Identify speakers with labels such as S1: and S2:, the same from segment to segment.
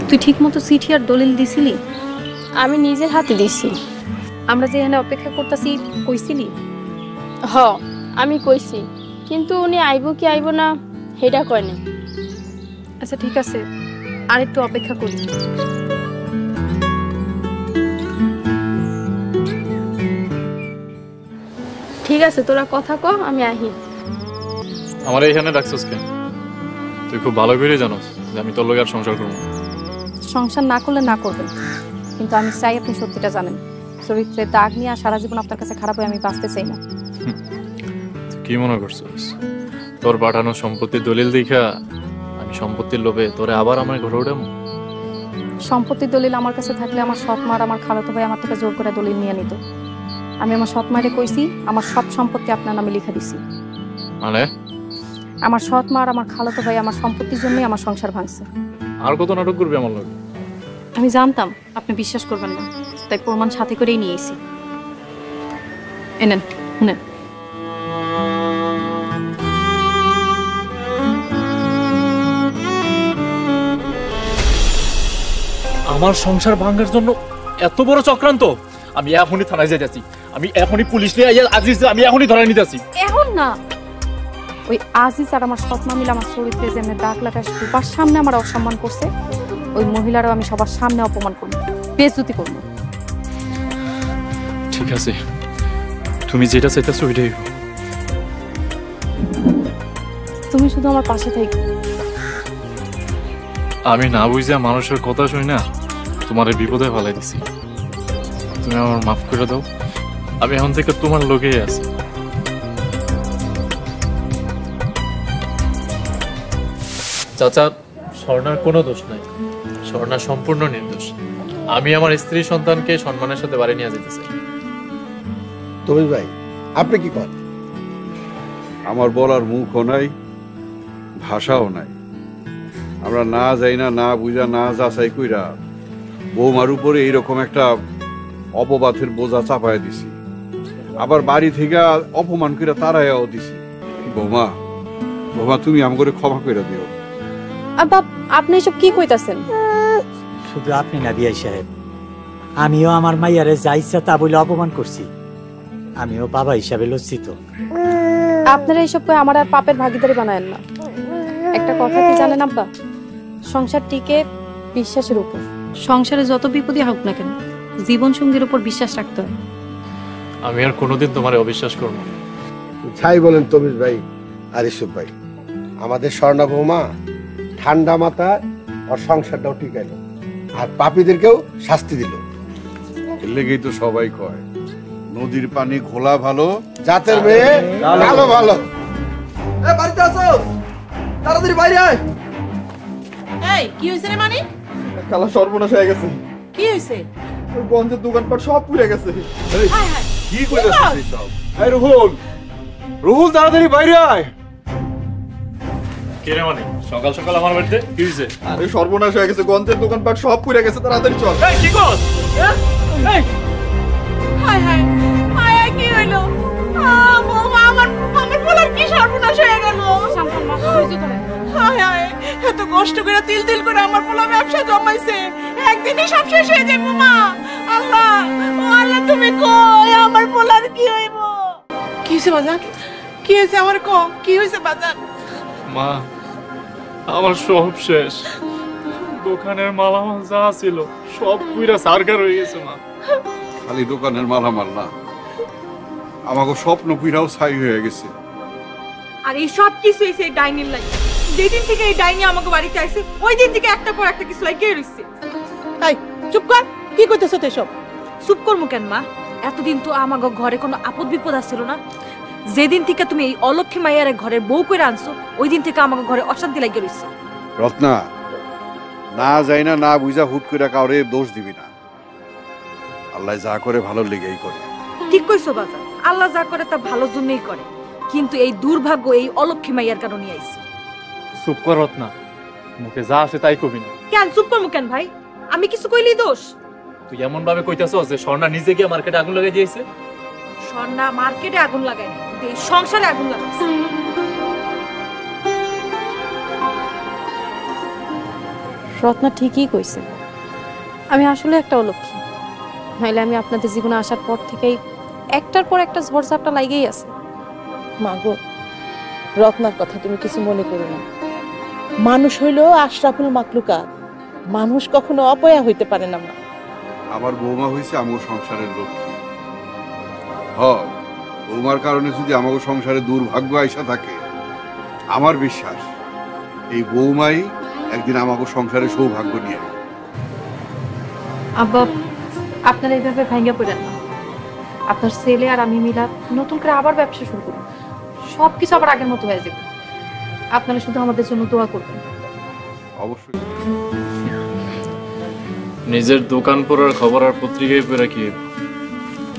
S1: তুই ঠিক মতো চিঠি আর দলিল দিছিলি?
S2: আমি নিজের হাতে দিছি।
S1: আমরা যে এখানে অপেক্ষা করতেছি কইছিলি?
S2: হ, আমি কইছি, কিন্তু উনি আইব কি আইব না সেটা কয় না।
S1: আচ্ছা ঠিক আছে, আর একটু অপেক্ষা করি।
S2: ঠিক আছে, তোরা কথা ক, আমি আহি।
S3: আমার এখানে রাখছিস কেন? তুই খুব ভালো করে জানোস যে আমি তোর লগে আর সংসার করবো।
S1: সংসার না করলে না করবেন, কিন্তু আমি চাই আপনি সত্যিটা জানেন। চরিত্রে দাগ নিয়ে আর সারা জীবন আপনার কাছে খারাপ হয়ে আমি বাঁচতে চাই না।
S3: কি মনে করছিস তোর পাঠানো সম্পত্তির দলিল দেখা আমি সম্পত্তির লোভে তোরে আবার আমার ঘরে উঠাম?
S1: সম্পত্তির দলিল আমার কাছে থাকলে আমার সৎ মার আমার খালাতো ভাই আমার থেকে জোর করে দলিল নিয়ে নিত। আমি আমার সৎ মায়ের কইছি আমার সব সম্পত্তি আপনার নামে লিখে দিছি।
S3: মানে
S1: আমার সৎ মা আর আমার খালাতো ভাই আমার সম্পত্তির জন্যই আমার সংসার ভাঙছে।
S3: আর কত নাটক করবি আমার লগে?
S1: আমি জানতাম আপনি বিশ্বাস করবেন না, তাই প্রমাণ সাথে করেই নিয়েছি। এনেন, শুনেন।
S3: আমার সংসার ভাঙার জন্য এত বড় চক্রান্ত? আমি এখনই থানায় যাইতেছি, আমি এখনই পুলিশ নিয়ে আজিজ আমি এখনই ধরে নিতেছি।
S1: এখন না, ওই আজিজ আর আমার সৎ মা মিলে আমার চরিত্রে যে দাগ লাগায় সবার সামনে আমার অসম্মান করছে, ওই মহিলারও আমি সবার সামনে অপমান করবো, বেইজ্জতি করবো।
S3: ঠিক আছে, তুমি যেটা চাইতেছো ওইটাই।
S1: তুমি শুধু আমার পাশে থাকো।
S3: আমি না বুঝিয়া মানুষের কথা শুনি না তোমার বিপদে ফেলাই দিছি। তুমি আমার মাফ করে দাও, আমি এখন থেকে তোমার লোকেই আছি। চাচা, স্বর্ণার কোনো দোষ নাই, স্বর্ণা সম্পূর্ণ নির্দোষ। আমি আমার স্ত্রী সন্তানকে সম্মানের সাথে বাড়ি নিয়ে যেতে চাই।
S4: তুমি ভাই আপনি কি করেন?
S5: আমার বলার মুখও নাই, ভাষাও নাই। আমরা না যাই না, না বুঝা, না যাচাই কইরা বৌমার উপরে এইরকম একটা অপবাদের বোঝা চাপায় দিছি, আবার বাড়ি থেকে অপমান করে তারাইয়াও দিছি। বৌমা, বৌমা তুমি আমাকে ক্ষমা করে দিও।
S1: আব্বা, আপনি এসব কি কইতাছেন?
S6: শুধু আপনি না বিআই সাহেব, আমিও আমার মাইয়ারে যা ইচ্ছা তা বলে অপমান করছি। আমিও বাবা হিসাবে লজ্জিত।
S1: আপনারা এইসব কই আমার আর পাপের ভাগীদারি বানায়েন না। একটা কথা কি জানেন আব্বা, সংসার টিকে বিশ্বাসের উপর। সংসারে যত বিপদই হোক না কেন, জীবন সঙ্গীর উপর বিশ্বাস রাখতে হয়।
S3: আমি আর কোনোদিন তোমার অবিশ্বাস করবো না।
S4: যাই বলেন তমিজ ভাই আর ইসুফ ভাই, আমাদের স্বর্ণা বৌমা ঠান্ডা মাথায় ওর সংসারটাও টিকাইল, আর পাপীদেরকেও শাস্তি দিল।
S5: এর লেগেই তো সবাই কয় নদীর পানি ঘোলা ভালো,
S4: জাতের মেয়ে কালো ভালো।
S7: বাড়িতে আসো, তাড়াতাড়ি বাইরে আয়।
S8: এই কি হইছে রে মানিক?
S7: কালা সর্বনাশ হয়ে গেছে।
S8: কি হইছে?
S7: ওই গঞ্জের দোকানপাট সব পুড়ে গেছে।
S8: হায় হায়,
S5: কি কইতাছিস এই সব?
S7: এই রুহুল, রুহুল তাড়াতাড়ি বাইরে আয়।
S3: কে রে মানে সকাল সকাল আমার বাড়িতে কি হইছে?
S7: আরে সর্বনাশ হয়ে গেছে, গঞ্জের দোকানপাট সব পুড়ে গেছে, তাড়াতাড়ি চল।
S3: এই কি কস? এই
S8: হায় হায়, হায় হায়, কি হইলো? বৌমা, আমার পোলার কি সর্বনাশ হয়ে গেল? হায় হায়, এত কষ্ট করে তিল তিল করে আমার পোলা ব্যবসা জমাইছে, একদিনই সব শেষ হয়ে যাবে। মা, আল্লাহ, ও আল্লাহ, তুমি কই আমার পোলার কি হইব? কি হইছে বাজান? কি হইছে আমার ক? কি হইছে বাজান?
S3: মা, আমার সব শেষ। দোকানের মালামাল যা ছিল সব পুরা সারগার হয়ে গেছে মা।
S5: খালি দোকানের মালামাল না, আমাকে স্বপ্ন পুরাও ছাই হয়ে গেছে।
S8: আর এই সব কিছু হইছে এই ডাইনির লাগি। যেদিন থেকে এই ডাইনি আমাকে বাড়িতে আইছে, ওই দিন থেকে একটা পর একটা কিছু লাগিয়ে রইছে।
S9: এই চুপ কর, কি কইতেছ তুই সব?
S8: চুপ করমু কেন মা? এতদিন তো আমাকে ঘরে কোনো আপদ বিপদ আসছিল না। যেদিন থেকে তুমি এই অলক্ষী মাইয়ারে ঘরের বউ করে আনছো, ওই দিন থেকে আমাকে ঘরে অশান্তি লাগিয়ে রইছে।
S5: রত্না, না যাই না, না বুঝা হুট করে কাউরে দোষ দিবি না। আল্লাহ যা করে ভালো লেগেই করে।
S8: ঠিক কইছো বাজার, আল্লাহ যা করে তা ভালোর জন্যই করে, কিন্তু এই দুর্ভাগ্য এই অলক্ষী মাইয়ার কারণে আইছে।
S3: চুপ কর রত্না, মুখে যা আছে তাই কবি না।
S8: কেন চুপ করমু কেন ভাই? আমি কিছু কইলেই দোষ?
S3: তুই এমন ভাবে কইতাছস যে স্বর্ণা নিজে গিয়ে মার্কেটে আগুন লাগাই দিয়েছে?
S1: স্বর্ণা মার্কেটে আগুন লাগায় না, এই সংসারে আগুন লাগাইছে। রত্না ঠিকই কইছে, আমি আসলে একটা অলক্ষী, নাইলে আমি আপনাদের জীবনে আসার পর থেকেই একটার পর একটা ঝড়ঝাপটা লাগেই আছে।
S9: মাগো, রত্নার কথা তুমি কিছু মনে করো না। মানুষ হইল আশরাফুল মাকলুকাত, মানুষ কখনো অপয়া হইতে পারে না। মা,
S5: আমার বৌমা হয়েছে আমার সংসারের লক্ষ্মী। বৌমার কারণে যদি আমাকে সংসারে দুর্ভাগ্য আইসা থাকে, আমার বিশ্বাস এই বৌমাই একদিন আমাকে সংসারে সৌভাগ্য নিয়ে আসবে।
S1: আব্বা, আপনারা এইভাবে ভাঙ্গা পড়েন না। আপনার ছেলে আর আমি মিলা নতুন করে আবার ব্যবসা শুরু করব, সবকিছু আবার আগের মতো হয়ে যাবে। আপনারা শুধু আমাদের জন্য দোয়া করবেন।
S5: অবশ্যই।
S3: নিজের দোকান পড়ার খবর আর পত্রিকায় পড়া কি,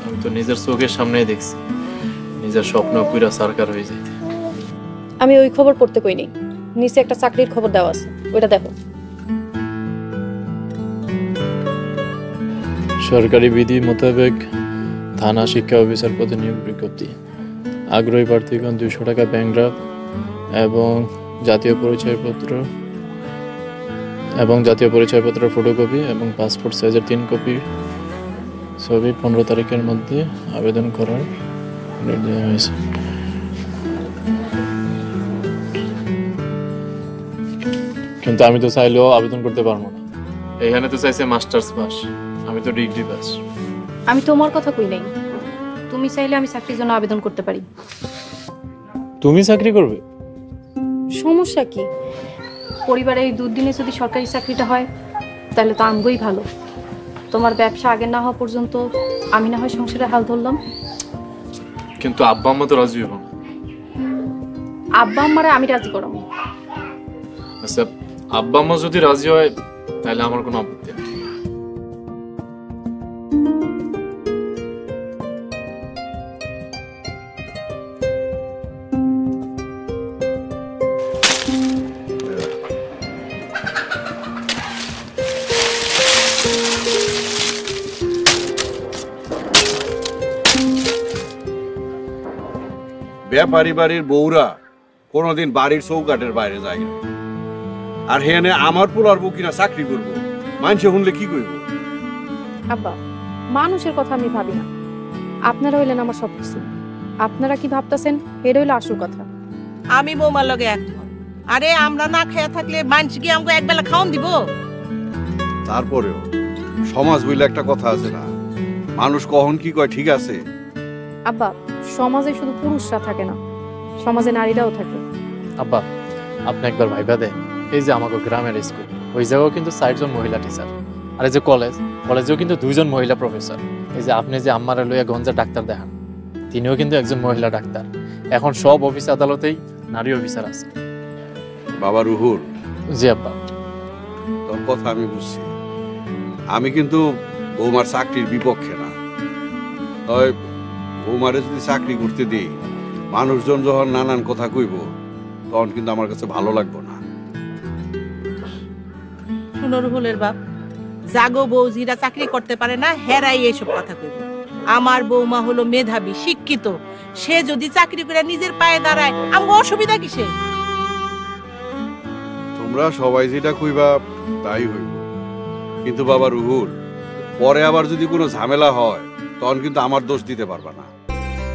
S3: আমি তো নিজের চোখের সামনেই দেখছি নিজের স্বপ্ন পুরা সারকার হয়ে যায়।
S1: আমি ওই খবর পড়তে কই নেই, নিচে একটা চাকরির খবর দেওয়া আছে, ওইটা দেখো।
S3: সরকারি বিধি মোতাবেক থানা শিক্ষা অফিসার পদে নিয়োগ বিজ্ঞপ্তি। আগ্রহী প্রার্থীগণ 200 টাকা ব্যাংক ড্রাফট এবং জাতীয় পরিচয়পত্রের ফটোকপি এবং পাসপোর্ট সাইজের 3 কপি ছবি 15 তারিখের মধ্যে আবেদন করার নির্দেশ দেওয়া হয়েছে। কিন্তু আমি তো চাইলেও আবেদন করতে পারবো না, এখানে তো চাইছে মাস্টার্স পাস, আমি তো ডিগ্রি পাস।
S1: আমি তোমার কথা কই নাই, তুমি চাইলে আমি চাকরির জন্য আবেদন করতে পারি।
S3: তুমি চাকরি করবে?
S1: সমস্যা কি? পরিবারে এই দুদিনে যদি সরকারি চাকরিটা হয় তাহলে তো আমগোই ভালো। তোমার ব্যবসা আগে না হওয়া পর্যন্ত আমি না হয় সংসারে হাল ধরলাম।
S3: কিন্তু আব্বা আম্মা তো রাজি হবো না।
S1: আব্বা আম্মারে আমি রাজি করাবো।
S3: আচ্ছা, আব্বা আম্মা যদি রাজি হয় তাহলে আমার কোনো আপত্তি নেই।
S5: ব্যাপারী বাড়ির বউরা কোনোদিন বাড়ির চৌকাটের বাইরে যায় না। আর হেনে আমার পোলার বউ কিনা চাকরি করবো, মানুষে শুনলে কি করবো?
S1: আব্বা, মানুষের কথা আমি ভাবি না, আপনারা হইলেন আমার সবকিছু। আপনারা কি ভাবতেছেন এটা হইলো আসল কথা।
S9: আমি বৌমার লগে একমত। আরে আমরা না খেয়ে থাকলে মানুষ কি আমাকে একবেলা খাওয়ান দিব?
S5: তারপরেও সমাজ বইলে একটা কথা আছে না, মানুষ কখন কি কয় ঠিক আছে।
S1: আব্বা, সমাজে শুধু পুরুষরা থাকে না, সমাজে নারীরাও থাকে।
S3: আব্বা, আপনি একবার ভাইবা দেন, এই যে আমাকে গ্রামের স্কুল, ওই জায়গাও কিন্তু 4 জন মহিলা টিচার, আর এই যে কলেজেও কিন্তু 2 জন মহিলা প্রফেসর। এই যে আপনি যে আম্মারা লইয়া গঞ্জা ডাক্তার দেখান, তিনিও কিন্তু একজন মহিলা ডাক্তার। এখন সব অফিস আদালতেই নারী অফিসার আছে।
S5: বাবা রুহুল,
S3: জি আব্বা।
S5: তোর কথা আমি বুঝছি, আমি কিন্তু বৌমার চাকরির বিপক্ষে না। তবে বৌমারে যদি চাকরি করতে দিই, মানুষজন যখন নানান কথা কইব তখন কিন্তু আমার কাছে ভালো লাগবে না।
S9: শুনো রুহুলের বাপ, জাগো বউ জিরা চাকরি করতে পারে না হেরাই এইসব কথা কইব। আমার বৌমা হলো মেধাবী, শিক্ষিত, সে যদি চাকরি করে নিজের পায়ে দাঁড়ায় আমার অসুবিধা কিসে?
S5: তোমরা সবাই যেটা কইবা তাই হইব, কিন্তু বাবা রুহুল, পরে আবার যদি কোনো ঝামেলা হয় তখন কিন্তু আমার দোষ দিতে পারবা না।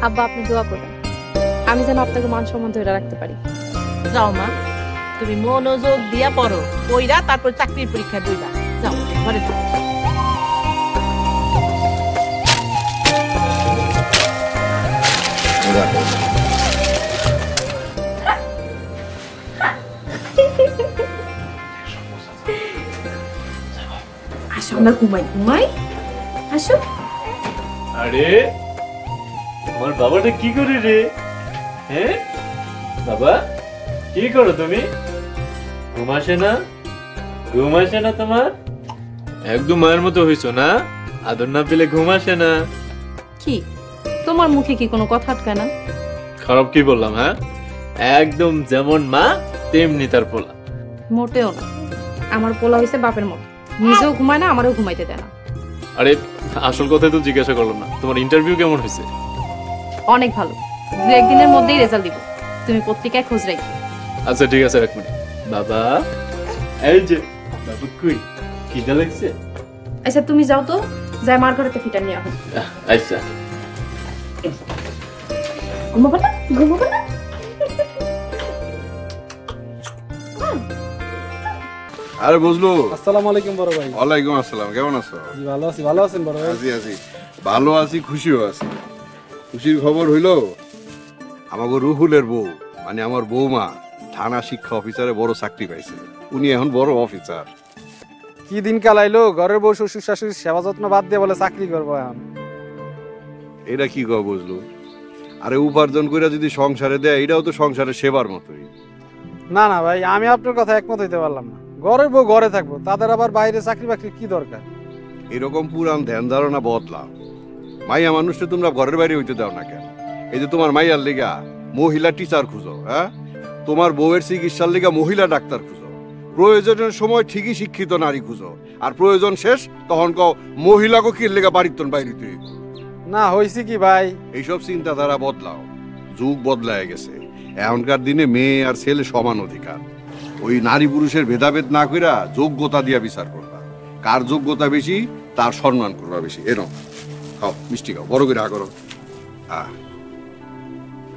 S1: আব্বা, আপনি দোয়া করবেন আমি যেন আপনাকে মান সম্মান ধরে রাখতে পারি।
S9: যাও মা, তুমি মনোযোগ দিয়া পড়ো, কইরা তারপর চাকরির পরীক্ষা দিবা। যাও ঘরে যাও।
S1: আসো, আমরা ঘুমাই। আসো।
S3: আরে আমার বাবাটা কি করে রে? হ্যাঁ বাবা, কি করো তুমি? ঘুম আসে না তোমার? একদম মায়ের মতো হইছো না, আদর না পেলে ঘুম আসে না।
S1: কি তোমার মুখে কি কোনো কথা আটকায় না?
S3: খারাপ কি বললাম? হ্যাঁ, একদম যেমন মা তেমনি তার পোলা।
S1: মোটেও না, আমার পোলা হইছে বাপের মতো, নিজেও ঘুমায় না, আমারও ঘুমাইতে দেয় না।
S3: আরে আসল কথাই তো জিজ্ঞাসা করলাম না, তোমার ইন্টারভিউ কেমন হয়েছে?
S1: অনেক ভালো, 2-1 দিনের মধ্যেই রেজাল্ট দিব। তুমি পত্রিকায় খোঁজ রাখো।
S3: আচ্ছা ঠিক আছে, 1 মিনিট। বাবা, এই যে বাবু কই, খিদা লাগছে?
S1: আচ্ছা তুমি যাও তো, যাই মার ঘরেতে ফিটার নিয়ে আসো।
S3: আচ্ছা।
S1: ঘুমাবো না, ঘুমাবো না।
S5: আরে বুঝলো।
S10: আসসালামু আলাইকুম বড় ভাই।
S5: ওয়ালাইকুম আসসালাম, কেমন আছো?
S10: জি ভালো আছি, ভালো আছেন বড় ভাই?
S5: আছি ভালো আছি, খুশিও আছি। খুশির খবর হইলো আমাগো রুহুলের বউ মানে আমার বৌমা থানা শিক্ষা অফিসারে বড় চাকরি পাইছে। উনি এখন বড় অফিসার।
S10: কি দিন কালাইলো, ঘরের বউ শ্বশুর শাশুড়ির সেবা যত্ন বাদ দিয়ে বলে চাকরি করবো এখন।
S5: এটা কি কও বুঝলো? আরে উপার্জন কইরা যদি সংসারে দেয়, এটাও তো সংসারের সেবার মতোই।
S10: না না ভাই, আমি আপনার কথা একমত হইতে পারলাম না। ঘরের বউ ঘরে থাকবো, তাদের আবার বাইরে চাকরি বাকরি কি দরকার?
S5: এরকম পুরান ধ্যান ধারণা বদলাও। মাইয়া মানুষটা তোমরা ঘরের বাইরে হইতে দাও না কেন? এই যে তোমার মাইয়ার লেগা মহিলা টিচার খুঁজো, হ্যাঁ? তোমার বউয়ের চিকিৎসার লেগা মহিলা ডাক্তার খুঁজো। প্রয়োজনের সময় ঠিকই শিক্ষিত নারী খুঁজো, আর প্রয়োজন শেষ তখন কও মহিলাকে কি লেগা বাড়ির তন বাইরে তুই।
S10: না হইছে কি ভাই,
S5: এইসব চিন্তাধারা বদলাও। যুগ বদলায় গেছে, এখনকার দিনে মেয়ে আর ছেলে সমান অধিকার। ওই নারী পুরুষের ভেদাভেদ না কইরা যোগ্যতা দিয়া বিচার করবা। কার যোগ্যতা বেশি তার সম্মান করবা বেশি। এরকম খাও, মিষ্টি খাও, বড় করে করো।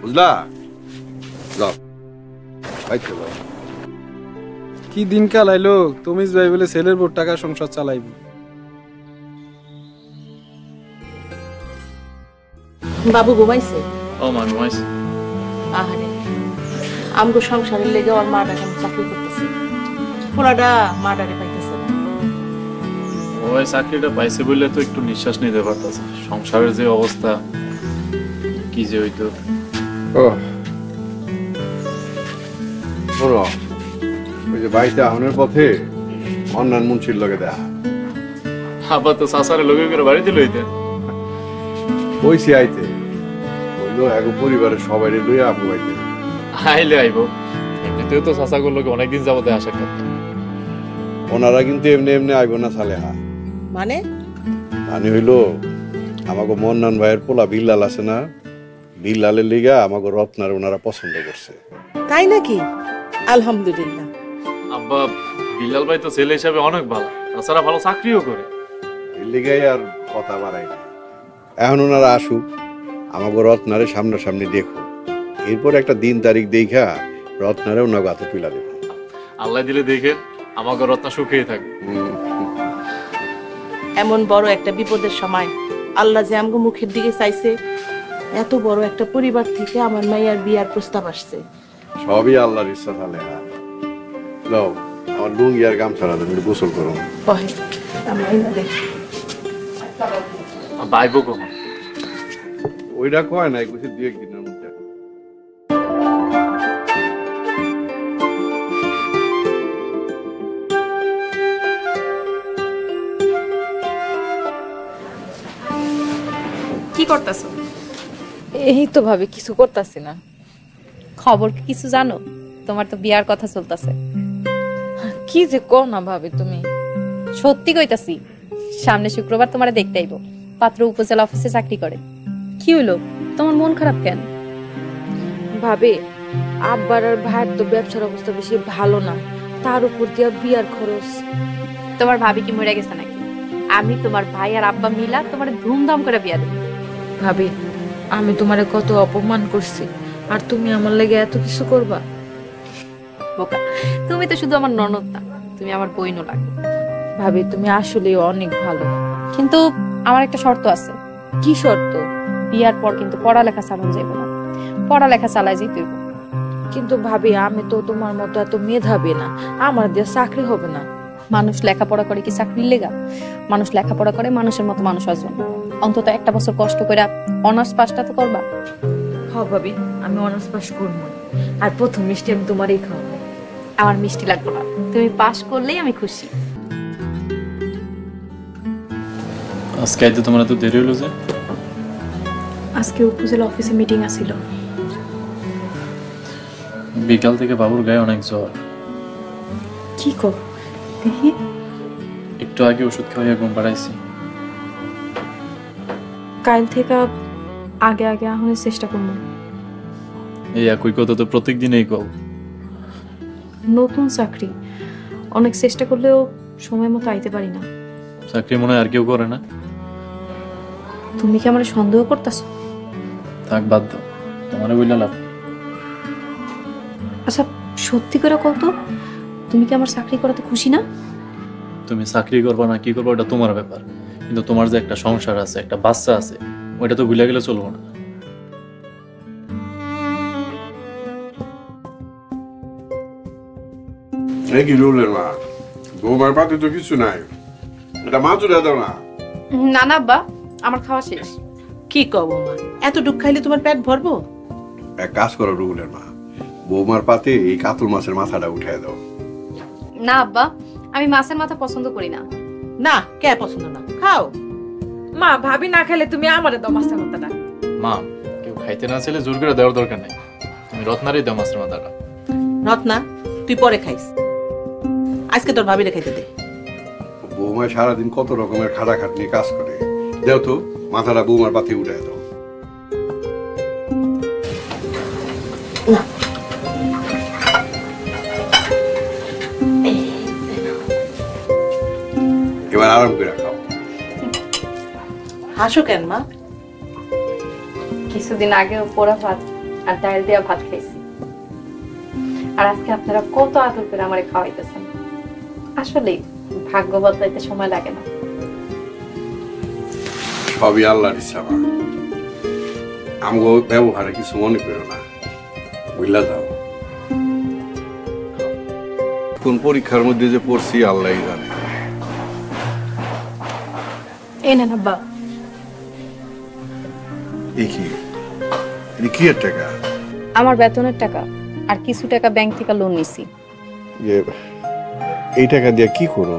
S5: বুঝলা? যাও বাইতে যাও।
S10: কি দিন কালাইলো, তুমি ভাই বলে ছেলের বউ টাকা সংসার চালাইবো।
S9: বাবু ঘুমাইছে?
S3: ও মা ঘুমাইছে।
S9: আহারে, আমগো সংসারের লেগে ওর মা ডাকে চাকরি করতেছে, পোলাটা মা ডাকে পাইতেছে না।
S3: ওই চাকরিটা পাইছে বললে তো একটু নিঃশ্বাস নিতে পারতেছে। সংসারের যে অবস্থা, কি যে হইতো।
S5: ওই যে বাড়িতে আহনের পথে অন্যান মুন্সির লগে দেখা।
S3: আবার তো সাসারে লগে করে বাড়িতে লইতে
S5: ওইসি আইতে হইলো এক পরিবারের সবাই লইয়া আপু আইতে।
S3: আইলে আইব, এমনিতেও তো সাসাগুলোর লোকে অনেকদিন যাবতে আসার কথা।
S5: ওনারা কিন্তু এমনি এমনি আইব না সালেহা।
S9: মানে
S5: হইলো আমাকে মন্নান ভাইয়ের পোলা বিল্লাল আছে না, বিল্লালের লিগা আমাকে রত্নার ওনারা পছন্দ করছে।
S9: তাই নাকি? আলহামদুলিল্লাহ।
S3: আব্বা, বিল্লাল ভাই তো ছেলে হিসাবে অনেক ভালো, তাছাড়া ভালো চাকরিও করে।
S5: এই লিগাই আর কথা বাড়াই না। এখন ওনারা আসুক, আমাকে রত্নারে সামনাসামনি দেখো, এরপর একটা দিন তারিখ দেখা রত্নারে ওনাকে হাতে তুলা দেবো।
S3: আল্লাহ দিলে দেখে আমাকে রত্না সুখেই থাকে।
S9: এমন বড় একটা বিপদের সময় আল্লাহ যে আমগো মুখের দিকে চাইছে, এত বড় একটা পরিবার থেকে আমার মাইয়ার বিয়ার প্রস্তাব আসছে।
S5: সবই আল্লাহর ইচ্ছা। তাহলে লও আমার লুঙ্গি আর গামছাড়া তুমি গোসল করো।
S3: বাইব কখন?
S5: ওইটা কয় নাই, কিছু 2-1 দিনের মধ্যে।
S1: কি করতেছো?
S11: এই তো ভাবি কিছু করতেছি না।
S1: খবর কি কিছু জানো? তোমার তো বিয়ার কথা চলতেছে।
S11: কি যে কও না ভাবি তুমি।
S1: সত্যি কইতাছি, সামনে শুক্রবার তোমারে দেখতে আইবো। পাত্র উপজেলা অফিসে চাকরি করে। কি হইলো, তোমার মন খারাপ কেন?
S11: ভাবি আব্বার আর ভাইয়ের তো ব্যবসার অবস্থা বেশি ভালো না, তার উপর দিয়া বিয়ার খরচ।
S1: তোমার ভাবি কি মরে গেছে নাকি? আমি তোমার ভাই আর আব্বা মিলা তোমার ধুমধাম করে বিয়া দেব।
S11: ভাবি আমি তোমারে কত অপমান করছি, আর তুমি আমার লাগে এত কিছু করবা?
S1: বোকা, তুমি তো শুধু আমার ননদ না, তুমি আমার বইনও লাগে।
S11: ভাবি তুমি আসলে অনেক ভালো,
S1: কিন্তু আমার একটা শর্ত আছে।
S11: কি শর্ত?
S1: বিয়ার পর কিন্তু পড়ালেখা চালানো যাইব না। পড়ালেখা চালাই যেতে হইব।
S11: কিন্তু ভাবি আমি তো তোমার মতো এত মেধাবী না, আমার দিয়ে চাকরি হবে না।
S1: মানুষ লেখাপড়া করে কি চাকরির লেগা? মানুষ লেখাপড়া করে মানুষের মতো মানুষ হওয়ার জন্য। অন্তত একটা বছর কষ্ট করে অনার্স পাসটা তো করবা।
S11: হ্যাঁ ভাবি, আমি অনার্স পাস করবো, আর প্রথম মিষ্টি আমি তোমারই খাওয়াবো।
S1: আমার মিষ্টি লাগবে না, তুমি পাস করলেই আমি খুশি।
S3: আজকে আইতে তোমার এত দেরি হলো যে?
S2: আজকে উপজেলা অফিসে মিটিং আছিল।
S3: বিকাল থেকে বাবুর গায়ে অনেক জ্বর।
S2: কি কর দেখি?
S3: একটু আগে ওষুধ খাওয়াইয়া ঘুম পাড়াইছি।
S1: কাল থেকে আগে আগে আহনের চেষ্টা করবো।
S3: এই একই কথা তো প্রত্যেক দিনেই কও।
S1: নতুন চাকরি, অনেক চেষ্টা করলেও সময় মতো আইতে পারি না।
S3: চাকরি মনে হয় আর কেউ করে না।
S1: তুমি কি আমার সন্দেহ করতেছ?
S3: থাক বাদ দাও, তোমারে বইলা লাভ।
S1: আচ্ছা সত্যি করে কত, তুমি কি আমার চাকরি করাতে খুশি না?
S3: তুমি চাকরি করবা না কি করবা ওটা তোমার ব্যাপার, কিন্তু তোমার যে একটা সংসার আছে, একটা বাচ্চা আছে, ওইটা তো ভুলে গেলে চলবো না।
S5: কি রুলের মা, বৌমার পাতে তো কিছু নাই, এটা মা চুলে দাও না।
S1: না না আব্বা, আমার খাওয়া শেষ।
S9: কি কব মা, এত দুঃখ খাইলে তোমার পেট ভরবো?
S5: এক কাজ করো রুলের মা, বৌমার পাতে এই কাতল মাছের মাথাটা উঠায় দাও।
S1: না আব্বা, আমি মাছের মাথা পছন্দ করি না।
S9: না, কে পছন্দ না, খাও।
S11: মা ভাবি না খেলে তুমি আমারে দাও মাছের মাথাটা।
S3: মা কেউ খাইতে না চাইলে জোর করে দেওয়ার দরকার নেই, তুমি রত্নারই দাও মাছের মাথাটা।
S9: রত্না তুই পরে খাইস, আজকে তোর ভাবিরে খাইতে দে।
S5: বৌমা সারাদিন কত রকমের খাটাখাটনি কাজ করে, দেও তো মাথাটা বৌমার পাতে উঠায় দাও। এবার আরাম করে খাও।
S9: হাসো কেন মা?
S1: কিছুদিন আগে পোড়া ভাত আর ডাল দিয়া ভাত খাইছি, আর আজকে আপনারা কত আদর করে আমারে খাওয়াইতেছেন। আসলে ভাগ্য বদলাইতে সময় লাগে না।
S5: সবই আল্লাহর ইচ্ছা মা, আমগো ব্যবহারে কিছু মনে করো না, বুঝলা যাও। কোন পরীক্ষার মধ্যে যে পড়ছি আল্লাহই জানে।
S1: এই নেন আব্বা।
S5: এই কি এর টাকা?
S1: আমার বেতনের টাকা আর কিছু টাকা ব্যাংক থেকে লোন নিছি।
S5: এই টাকা দিয়ে কি করো?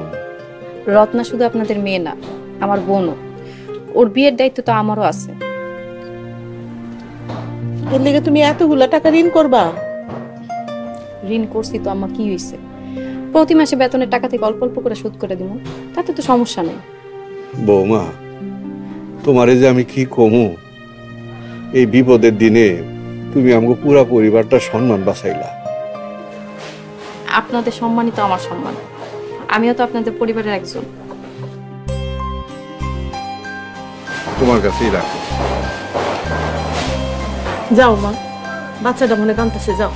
S1: রত্না শুধু আপনাদের মেয়ে না, আমার বোনও। ওর বিয়ের দায়িত্ব তো আমারও আছে।
S9: এর লেগে তুমি এতগুলা টাকা ঋণ করবা?
S1: ঋণ করছি তো আম্মা, কি হইছে? প্রতি মাসে বেতনের টাকা থেকে অল্প অল্প করে শোধ করে দিব, তাতে তো সমস্যা নেই।
S5: বৌমা, তোমারে যে আমি কি কমু, এই বিপদের দিনে তুমি আমাকে পুরা পরিবারটা সম্মান বাঁচাইলা।
S1: আপনাদের সম্মানই তো আমার সম্মান, আমিও তো আপনাদের পরিবারের একজন।
S5: তোমার কাছেই রাখো।
S9: যাও মা, বাচ্চাটা মনে কাঁদতেছে, যাও।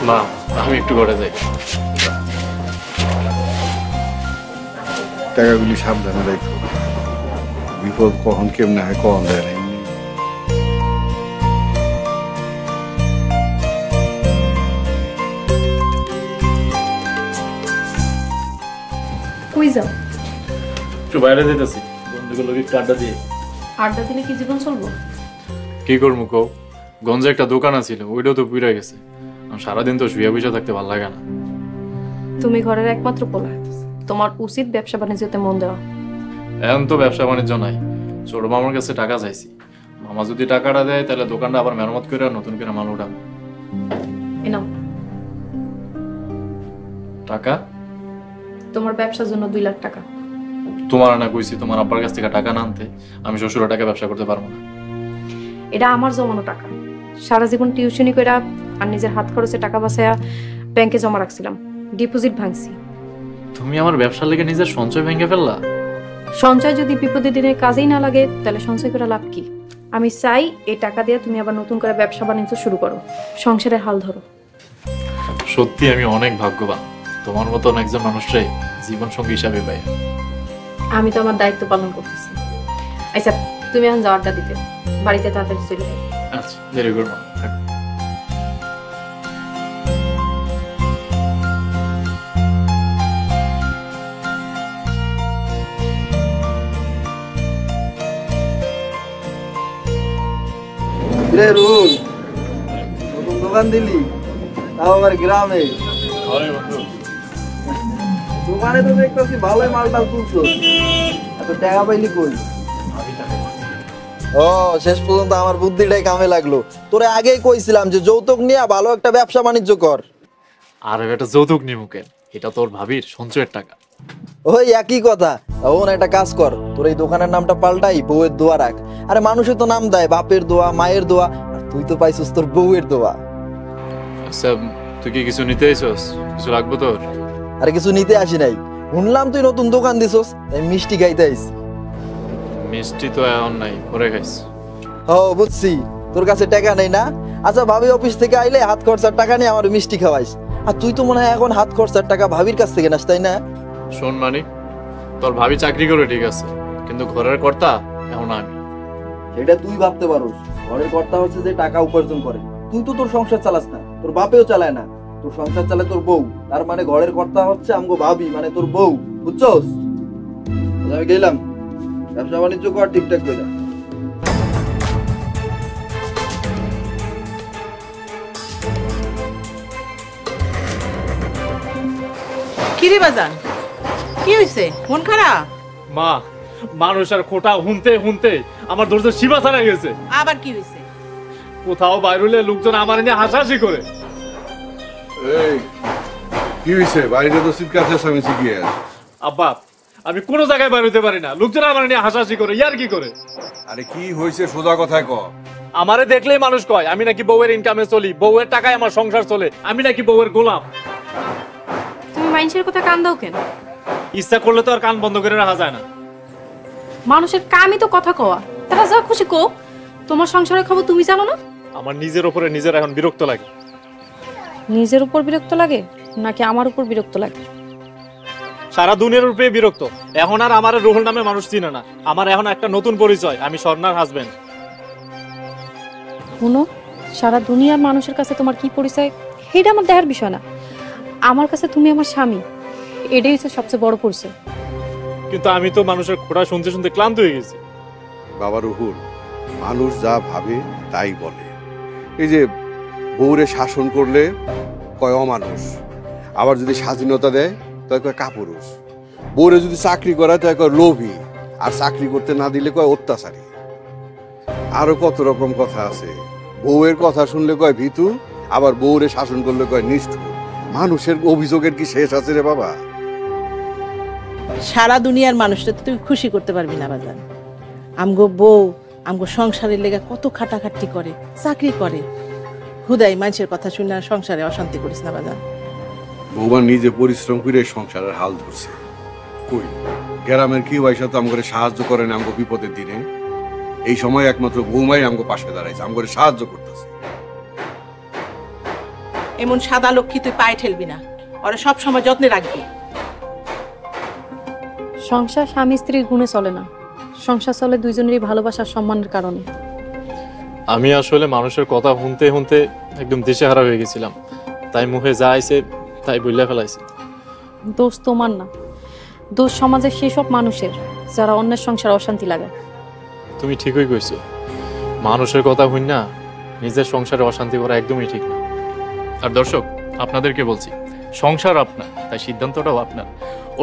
S3: মা আমি একটু ঘরে যাই।
S5: টাকাগুলি সাবধানে রাখো, বিপদ কখন কেমনে হয় কখন দেয় না।
S1: কই যাও?
S3: একটু বাইরে যেতেছি, বন্ধুগুলো একটু আড্ডা দিয়ে।
S1: আড্ডা দিলে কি জীবন চলবো?
S3: কি করবো কও, গঞ্জে একটা দোকান আছিল, ওইটাও তো পুড়ে গেছে। আমি সারাদিন তো শুয়ে বসে থাকতে ভালো লাগে না।
S1: তুমি ঘরের একমাত্র পোলা, তোমার উচিত ব্যবসা বাণিজ্যতে মন দেওয়া।
S3: এখন তো ব্যবসা বাণিজ্য নাই, ছোট মামার কাছে টাকা চাইছি। মামা যদি টাকাটা দেয় তাহলে দোকানটা আবার মেরামত করে নতুন করে মাল উঠাবো।
S1: এনাও
S3: টাকা?
S1: তোমার ব্যবসার জন্য 2 লাখ টাকা।
S3: তোমার না কইছি তোমার আব্বার কাছ থেকে টাকা না আনতে, আমি শ্বশুরের টাকা ব্যবসা করতে পারবো না।
S1: এটা আমার জমানো টাকা, সারা জীবন টিউশনি কইরা আর নিজের হাত খরচে টাকা বাঁচায়া ব্যাংকে জমা রাখছিলাম, ডিপোজিট ভাঙছি।
S3: তুমি আমার ব্যবসার লেগে নিজের সঞ্চয় ভেঙে ফেললা?
S1: সঞ্চয় যদি বিপদের দিনে কাজেই না লাগে তাহলে সঞ্চয় করে লাভ কি? আমি চাই এই টাকা দিয়ে তুমি আবার নতুন করে ব্যবসা বাণিজ্য শুরু করো, সংসারের হাল ধরো।
S3: সত্যি আমি অনেক ভাগ্যবান, তোমার মতন একজন মানুষরে জীবন সঙ্গী হিসাবে পাই।
S1: আমি তো আমার দায়িত্ব পালন করতেছি। আচ্ছা তুমি এখন যাও আড্ডা দিতে, বাড়িতে তাড়াতাড়ি চলে যাও।
S3: আচ্ছা ভেরি গুড মা।
S12: রে রুল, নতুন দোকান দিলি, তাও আবার গ্রামে। দোকানে তো দেখতেছি ভালোই মালটাল তুলছো, এত টাকা পাইলি কই? ও শেষ পর্যন্ত আমার বুদ্ধিটাই কামে লাগলো। তোরে আগেই কইছিলাম যে যৌতুক নিয়ে ভালো একটা ব্যবসা বাণিজ্য কর।
S3: আর এটা যৌতুক নিমুকেন, এটা তোর ভাবির সঞ্চয়ের টাকা।
S12: ওই একই কথা। ওন একটা কাজ কর, তোর এই দোকানের নামটা পাল্টাই বউয়ের দোয়া রাখ। আরে মানুষে তো নাম দেয় বাপের দোয়া, মায়ের দোয়া, আর তুই তো পাইছিস তোর বউয়ের দোয়া।
S3: আচ্ছা তুই কি কিছু নিতে এসেছিস? কিছু লাগবে তোর?
S12: আরে কিছু নিতে আসি নাই, শুনলাম তুই নতুন দোকান দিছস, তাই মিষ্টি খাইতে আইছি।
S3: মিষ্টি তো এখন নাই, পরে খাইস।
S12: ও বুঝছি, তোর কাছে টাকা নেই না। আচ্ছা ভাবি অফিস থেকে আইলে হাত খরচার টাকা নিয়ে আমার মিষ্টি খাওয়াইস। আর তুই তো মনে হয় এখন হাত খরচার টাকা ভাবির কাছ থেকে নাস, তাই না?
S3: শোন মানিক, তোর ভাবি চাকরি করে ঠিক আছে, কিন্তু ঘরের কর্তা এখন আমি।
S12: সেটা তুই ভাবতে পারোস, ঘরের কর্তা হচ্ছে যে টাকা উপার্জন করে। তুই তো তোর সংসার চালাস না, তোর বাপেও চালায় না, তোর সংসার চালায় তোর বউ। তার মানে ঘরের কর্তা হচ্ছে আমগো ভাবি, মানে তোর বউ, বুঝছস? আমি গেলাম, ব্যবসা বাণিজ্য কর ঠিকঠাক করে।
S9: কিরে বাজান, কি হয়েছে? মন খারাপ?
S3: মা, মানুষ আর খোটা হুনতে হুনতে আমার ধৈর্য সীমা ছাড়া গেছে।
S9: আবার কি হয়েছে?
S3: কোথাও বাইরে হলে লোকজন আমার নিয়ে হাসাহাসি করে।
S5: এই কি হইছে? বাইরে তো চিৎকার চেঁচামেচি কি আর?
S3: আব্বা, আমি কোনো জায়গায় বাইরে হতে পারি না, লোকজন আমার নিয়ে হাসাহাসি করে। ইয়ার কি করে?
S5: আরে কি হইছে সোজা কথায় ক।
S3: আমারে দেখলেই মানুষ কয় আমি নাকি বউয়ের ইনকামে চলি, বউয়ের টাকায় আমার সংসার চলে, আমি নাকি বউয়ের গোলাম।
S1: তুমি মানুষের কথা কান দাও কেন?
S3: ইচ্ছা করলে তো আর কান বন্ধ করে রাখা যায় না।
S1: মানুষের কামই তো কথা কওয়া, তারা যা খুশি কো। তোমার সংসারের খবর তুমি জানো না?
S3: আমার নিজের উপরে নিজের এখন বিরক্ত লাগে।
S1: নিজের উপর বিরক্ত লাগে নাকি আমার উপর বিরক্ত লাগে?
S3: সারা দুনিয়ার উপরে বিরক্ত। এখন আর আমার রুহুল নামে মানুষ চিনে না। আমার এখন একটা নতুন পরিচয়, আমি স্বর্ণার হাজবেন্ড।
S1: শুনো, সারা দুনিয়ার মানুষের কাছে তোমার কি পরিচয় এটা আমার দেখার বিষয় না। আমার কাছে তুমি আমার স্বামী, এটাই হচ্ছে সবচেয়ে বড় পরিচয়।
S3: কিন্তু আমি তো মানুষের খোঁড়া শুনতে শুনতে ক্লান্ত হয়ে গেছি।
S5: বাবা রুহুল, মানুষ যা ভাবে তাই বলে। এই যে বউরে শাসন করলে কয় অমানুষ, আবার যদি স্বাধীনতা দেয় তাই কয় কাপুরুষ। বউরে যদি চাকরি করায় তাই কয় লোভী, আর চাকরি করতে না দিলে কয় অত্যাচারী। আরো কত রকম কথা আছে। বউয়ের কথা শুনলে কয় ভীতু, আবার বউরে শাসন করলে কয় নিষ্ঠুর। মানুষের অভিযোগের কি শেষ আছে রে বাবা?
S9: সারা দুনিয়ার মানুষটা তো তুই খুশি করতে পারবি না বাজান। আমগো বউ আমগো সংসারের লেগে কত খাটাখাটি করে, চাকরি করে। হুদাই মানুষের কথা শুনে আর সংসারে অশান্তি করিস না বাজান।
S5: বৌমা নিজে পরিশ্রম করে সংসারের হাল ধরছে। কই গ্রামের কেউ আইসা তো আমাকে সাহায্য করে না আমগো বিপদের দিনে। এই সময় একমাত্র বৌমাই আমগো পাশে দাঁড়াইছে, আমগো সাহায্য করতেছে।
S9: এমন সাদা লক্ষ্মী তুই পায়ে ঠেলবি না, ওরা সব সময় যত্নে রাখবি।
S1: সংসার স্বামী স্ত্রীর গুণে চলে না, সংসার চলে দুইজনেরই ভালোবাসার সম্মানের কারণে।
S3: আমি আসলে মানুষের কথা শুনতে শুনতে একদম দিশেহারা হয়ে গেছিলাম, তাই মুখে যা আইছে তাই বইলা ফেলাইছি।
S1: দোষ তোমার না, দোষ সমাজের সেসব মানুষের যারা অন্যের সংসার অশান্তি লাগায়।
S3: তুমি ঠিকই কইছো, মানুষের কথা শুন না নিজের সংসারে অশান্তি করা একদমই ঠিক না। আর দর্শক, আপনাদেরকে বলছি, সংসার আপনার, তাই সিদ্ধান্তটাও আপনার।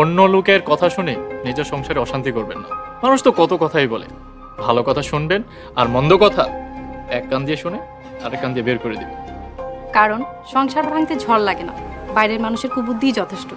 S3: অন্য লোকের কথা শুনে নিজের সংসারে অশান্তি করবেন না। মানুষ তো কত কথাই বলে, ভালো কথা শুনবেন আর মন্দ কথা এক কান দিয়ে শুনে আরেক কান দিয়ে বের করে দিবেন।
S1: কারণ সংসার ভাঙতে ঝড় লাগে না, বাইরের মানুষের কুবুদ্ধিই যথেষ্ট।